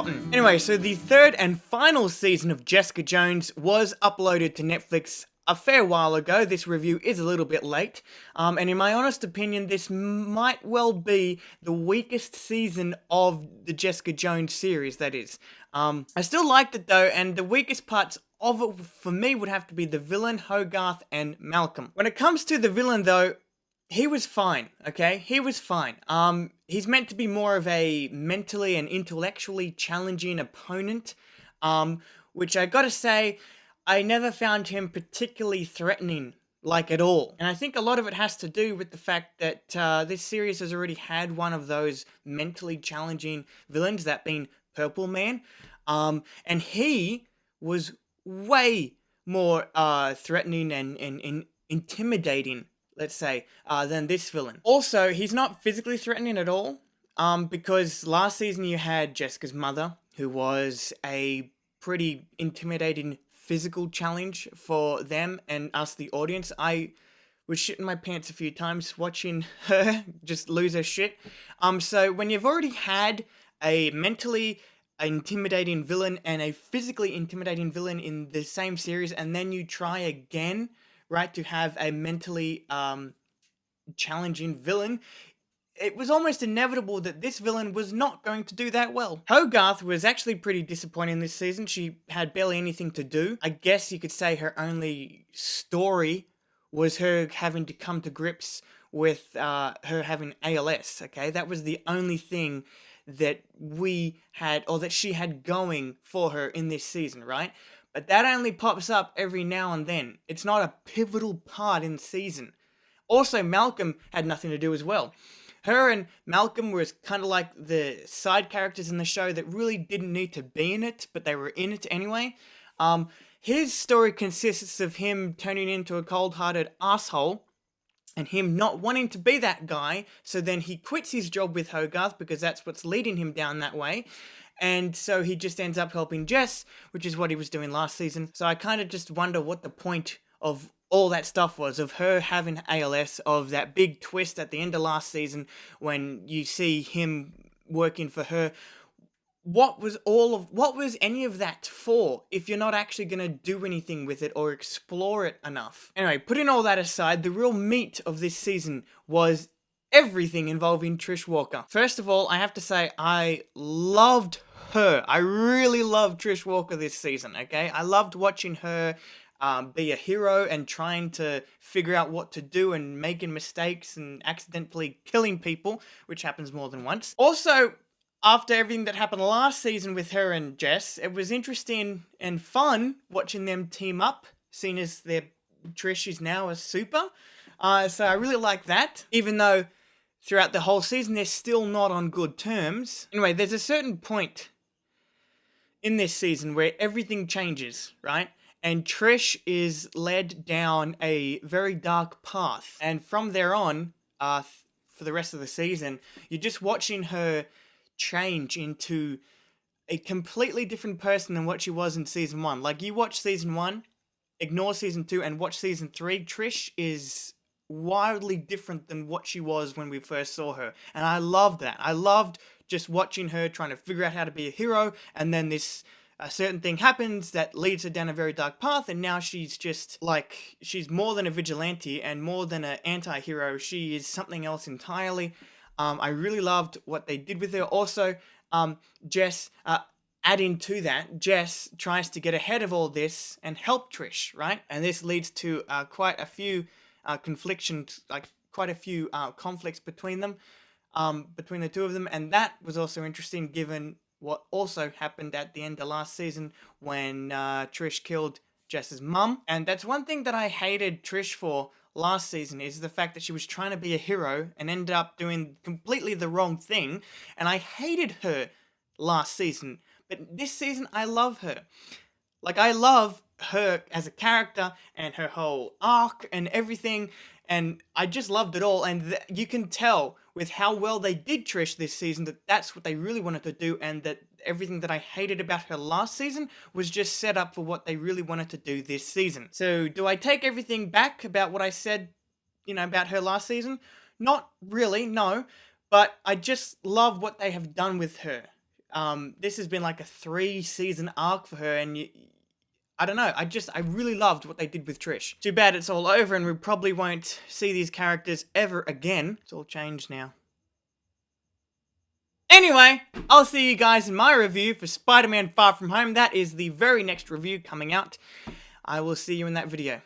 forgotten. Anyway, so the third and final season of Jessica Jones was uploaded to Netflix a fair while ago. This review is a little bit late, and in my honest opinion, this might well be the weakest season of the Jessica Jones series, that is. I still liked it though, and the weakest parts of it for me would have to be the villain, Hogarth, and Malcolm. When it comes to the villain though, he was fine, okay? He was fine. He's meant to be more of a mentally and intellectually challenging opponent, which I gotta say, I never found him particularly threatening, like at all. And I think a lot of it has to do with the fact that this series has already had one of those mentally challenging villains, that being Purple Man. And he was way more threatening and intimidating, let's say, than this villain. Also, he's not physically threatening at all, because last season you had Jessica's mother, who was a pretty intimidating physical challenge for them and us, the audience. I was shitting my pants a few times watching her just lose her shit. So when you've already had a mentally intimidating villain and a physically intimidating villain in the same series, and then you try again, right, to have a mentally challenging villain, it was almost inevitable that this villain was not going to do that well. Hogarth was actually pretty disappointing this season. She had barely anything to do. I guess you could say her only story was her having to come to grips with her having ALS, okay? That was the only thing that we had, or that she had going for her in this season, right? But that only pops up every now and then. It's not a pivotal part in the season. Also, Malcolm had nothing to do as well. Her and Malcolm was kind of like the side characters in the show that really didn't need to be in it, but they were in it anyway. His story consists of him turning into a cold-hearted asshole and him not wanting to be that guy, so then he quits his job with Hogarth because that's what's leading him down that way. And so he just ends up helping Jess, which is what he was doing last season. So I kind of just wonder what the point of all that stuff was, of her having ALS, of that big twist at the end of last season when you see him working for her. What was any of that for if you're not actually going to do anything with it or explore it enough? Anyway, putting all that aside, the real meat of this season was everything involving Trish Walker. First of all, I have to say I loved her. I really loved Trish Walker this season, okay? I loved watching her be a hero and trying to figure out what to do and making mistakes and accidentally killing people, which happens more than once. Also, after everything that happened last season with her and Jess, it was interesting and fun watching them team up, seeing as Trish is now a super. So I really like that, even though throughout the whole season they're still not on good terms. Anyway, there's a certain point in this season where everything changes, right? And Trish is led down a very dark path. And from there on, for the rest of the season, you're just watching her change into a completely different person than what she was in season 1. Like, you watch season 1, ignore season 2, and watch season 3, Trish is wildly different than what she was when we first saw her. And I loved that. I loved just watching her trying to figure out how to be a hero, and then a certain thing happens that leads her down a very dark path, and now she's just like, she's more than a vigilante and more than an anti-hero. She is something else entirely. I really loved what they did with her. Also, Jess, adding to that, Jess tries to get ahead of all this and help Trish, right? And this leads to quite a few conflicts between them, between the two of them, and that was also interesting given what also happened at the end of last season when Trish killed Jess's mum. And that's one thing that I hated Trish for last season, is the fact that she was trying to be a hero and ended up doing completely the wrong thing. And I hated her last season. But this season, I love her. Like, I love her as a character and her whole arc and everything. And I just loved it all. And you can tell with how well they did Trish this season that that's what they really wanted to do, and that everything that I hated about her last season was just set up for what they really wanted to do this season. So do I take everything back about what I said, about her last season? Not really, no. But I just love what they have done with her. This has been like a 3-season arc for her, and I don't know, I really loved what they did with Trish. Too bad it's all over and we probably won't see these characters ever again. It's all changed now. Anyway, I'll see you guys in my review for Spider-Man Far From Home. That is the very next review coming out. I will see you in that video.